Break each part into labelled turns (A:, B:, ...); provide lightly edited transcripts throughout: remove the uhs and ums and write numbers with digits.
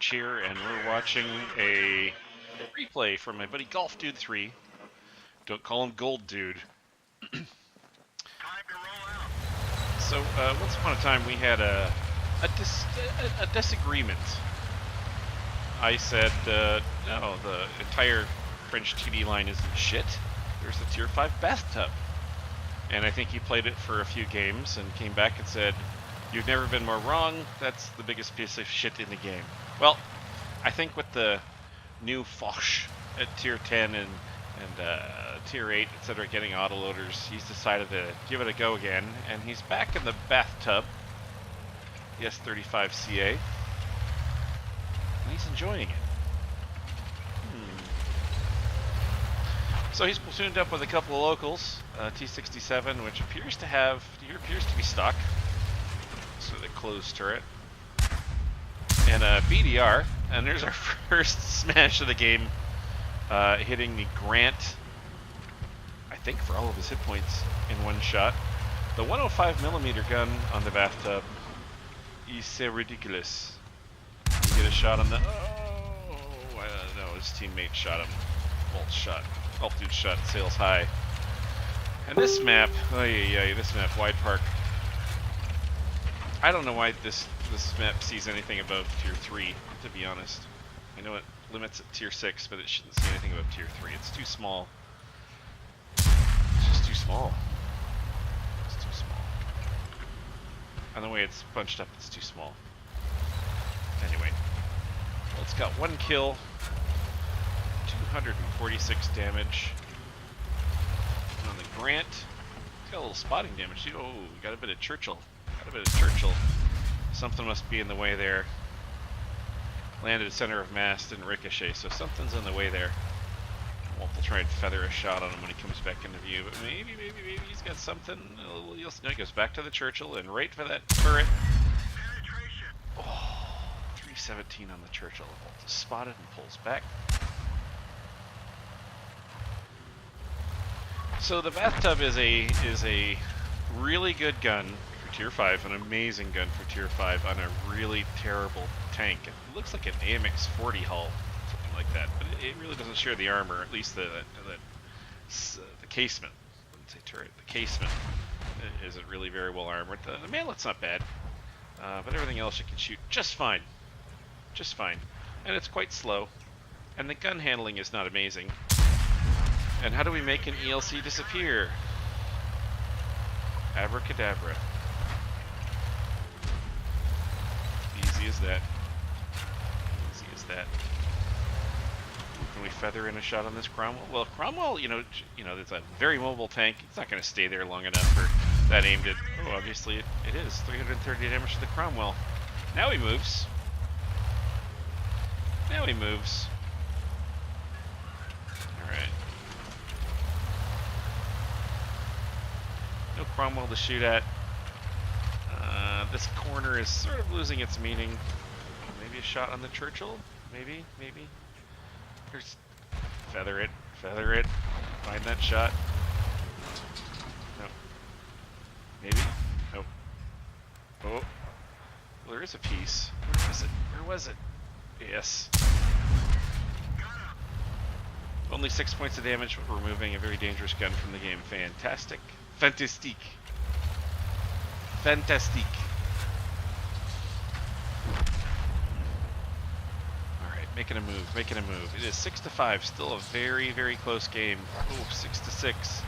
A: George here, and we're watching a replay from my buddy Golf Dude 3. Don't call him Gold Dude. So, once upon a time we had a disagreement. I said, no, the entire French TD line isn't shit. There's a Tier 5 bathtub. And I think he played it for a few games and came back and said, you've never been more wrong, that's the biggest piece of shit in the game. Well, I think with the new Foch at Tier 10 and Tier 8, etc., getting autoloaders, he's decided to give it a go again, and he's back in the bathtub, the S35CA, and he's enjoying it. So he's platooned up with a couple of locals, T67, which appears to be stock, so the closed turret, and a BDR, and there's our first smash of the game, hitting the Grant, I think for all of his hit points in one shot. The 105mm gun on the bathtub is so ridiculous. You get a shot on the, no, his teammate shot him, Golf Dude shot, sails high. And this map, this map, Wide Park, I don't know why this map sees anything above Tier 3, to be honest. I know it limits at Tier 6, but it shouldn't see anything above Tier 3. It's too small. It's just too small. It's too small. And the way it's punched up, it's too small. Anyway. Well, it's got 1 kill, 246 damage. On the Grant, it's got a little spotting damage too. Oh, we got a bit of Churchill. Something must be in the way there. Landed center of mass, didn't ricochet, so something's in the way there. We'll try and feather a shot on him when he comes back into view, but maybe he's got something. You'll know, he goes back to the Churchill and right for that turret. Oh, 317 on the Churchill. Spotted and pulls back. So the bathtub is a really good gun for Tier 5, an amazing gun for Tier 5 on a really terrible tank. It looks like an AMX 40 hull, something like that, but it really doesn't share the armor, at least the casement. I wouldn't say turret. The casement isn't really very well armored. The manlet's not bad, but everything else you can shoot just fine. Just fine. And it's quite slow, and the gun handling is not amazing. And how do we make an ELC disappear? Abracadabra. Easy as that. Easy as that. Can we feather in a shot on this Cromwell? Well, Cromwell, you know, it's a very mobile tank. It's not going to stay there long enough for that aimed at. Oh, obviously it is. 330 damage to the Cromwell. Now he moves. Now he moves. Alright. No Cromwell to shoot at. This corner is sort of losing its meaning. Maybe a shot on the Churchill? Maybe. Here's feather it. Find that shot. No. Maybe. Nope. Oh. Well, there is a piece. Where was it? Yes. Only 6 points of damage, but we're removing a very dangerous gun from the game. Fantastic. Fantastique. Alright, making a move. It is 6-5, still a very, very close game. Oh, 6-6.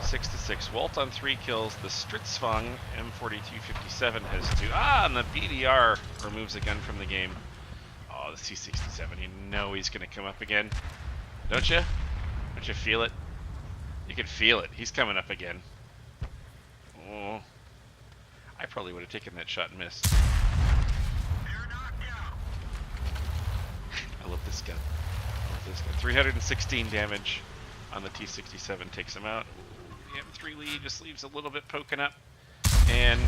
A: 6-6. Walt on 3 kills. The Stritzfang M4257 has 2. And the BDR removes a gun from the game. Oh, the C67. You know he's going to come up again. Don't you? Don't you feel it? You can feel it. He's coming up again. Oh. I probably would have taken that shot and missed. I love this gun. 316 damage on the T67 takes him out. The M3 lead just leaves a little bit poking up. And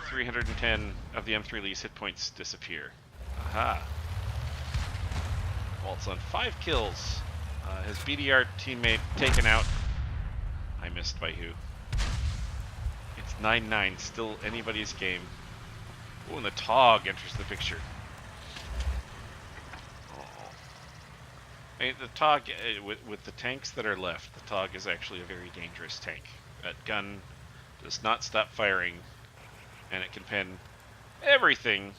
A: 310 of the M3 Lee's hit points disappear. Aha. Walt's on 5 kills. His BDR teammate taken out. I missed by who? It's 9-9, still anybody's game. Oh, and the TOG enters the picture. Oh. I mean, the TOG, with the tanks that are left, the TOG is actually a very dangerous tank. That gun does not stop firing, and it can pen everything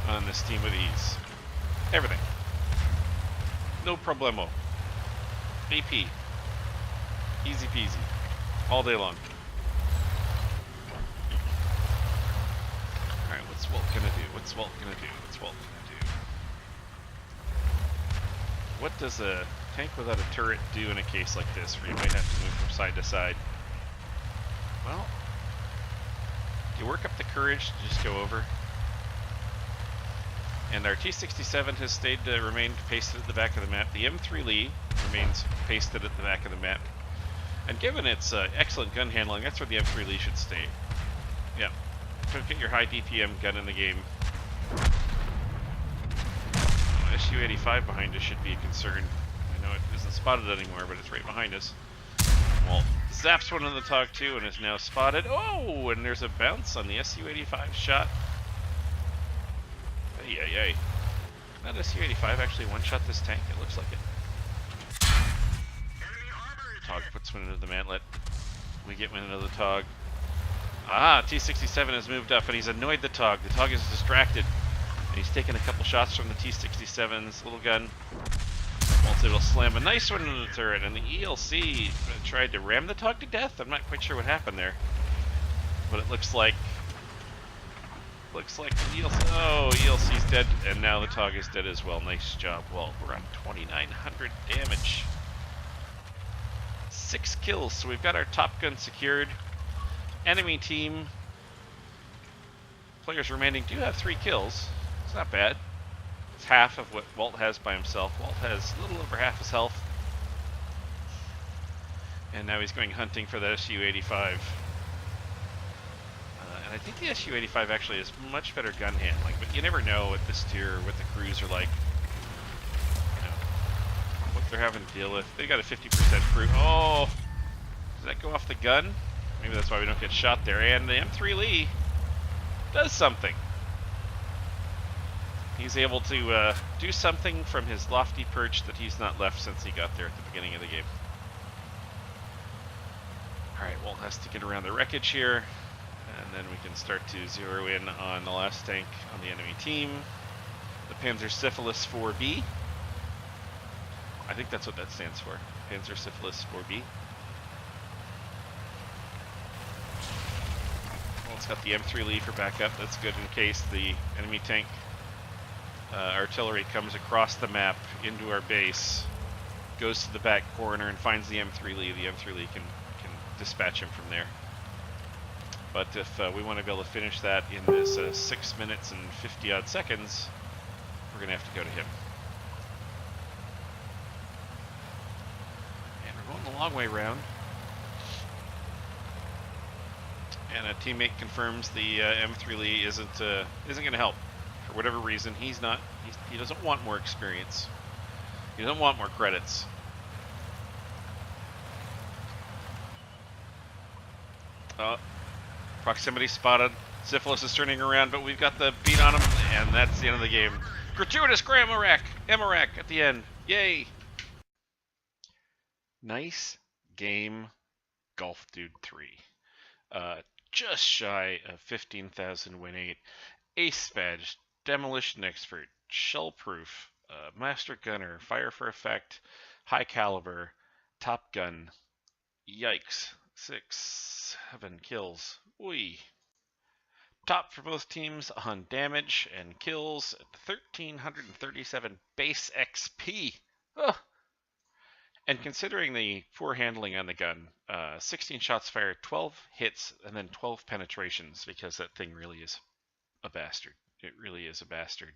A: on this team with ease. Everything. No problemo. AP. Easy peasy. All day long. Alright, what's Walt gonna do? What's Walt gonna do? What's Walt gonna do? What does a tank without a turret do in a case like this, where you might have to move from side to side? Well, you work up the courage to just go over. And our T-67 has remained pasted at the back of the map. The M3 Lee remains pasted at the back of the map. And given its excellent gun handling, that's where the M3 Lee should stay. Yeah. Don't get your high DPM gun in the game. SU-85 behind us should be a concern. I know it isn't spotted anymore, but it's right behind us. Well, zaps one on the TOG too and is now spotted. Oh, and there's a bounce on the SU-85 shot. Ay. That SU-85 actually one-shot this tank? It looks like it. TOG puts one into the mantlet. We get one into the TOG. Ah, T-67 has moved up and he's annoyed the TOG. The TOG is distracted. And he's taken a couple shots from the T-67's little gun. Walt's able to slam a nice one into the turret, and the ELC tried to ram the TOG to death. I'm not quite sure what happened there. But it looks like the ELC... Oh, ELC's dead, and now the TOG is dead as well. Nice job, Walt. We're on 2,900 damage. 6 kills, so we've got our Top Gun secured. Enemy team, players remaining, do have 3 kills. It's not bad. It's half of what Walt has by himself. Walt has a little over half his health. And now he's going hunting for the SU-85. And I think the SU-85 actually has much better gun handling, but you never know what this tier, what the crews are like. You know, what they're having to deal with. They got a 50% crew. Oh! Does that go off the gun? Maybe that's why we don't get shot there. And the M3 Lee does something. He's able to do something from his lofty perch that he's not left since he got there at the beginning of the game. Alright, Walt has to get around the wreckage here, and then we can start to zero in on the last tank on the enemy team. The Panzersyphilis 4B. I think that's what that stands for. Panzersyphilis 4B. It's got the M3 Lee for backup. That's good in case the enemy tank artillery comes across the map into our base, goes to the back corner and finds the M3 Lee. The M3 Lee can dispatch him from there. But if we want to be able to finish that in this 6 minutes and 50 odd seconds, we're going to have to go to him. And we're going the long way round. And a teammate confirms the M3 Lee isn't going to help for whatever reason. He doesn't want more experience. He doesn't want more credits. Proximity spotted. Syphilis is turning around, but we've got the beat on him, and that's the end of the game. Gratuitous Gramarak at the end. Yay! Nice game, Golf Dude 3. Just shy of 15,000 win 8. Ace badge, demolition expert, shell proof, master gunner, fire for effect, high caliber, top gun. Yikes. 6, 7 kills. Whee. Top for both teams on damage and kills at 1,337 base XP. Oh. And considering the poor handling on the gun, 16 shots fired, 12 hits, and then 12 penetrations, because that thing really is a bastard. It really is a bastard.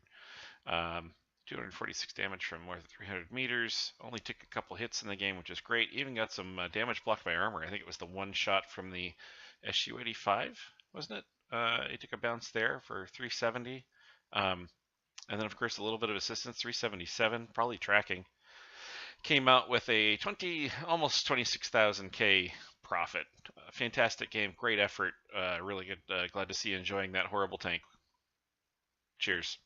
A: 246 damage from more than 300 meters. Only took a couple hits in the game, which is great. Even got some damage blocked by armor. I think it was the one shot from the SU-85, wasn't it? He took a bounce there for 370. And then, of course, a little bit of assistance, 377, probably tracking. Came out with a almost 26,000 K profit. Fantastic game, great effort, really good. Glad to see you enjoying that horrible tank. Cheers.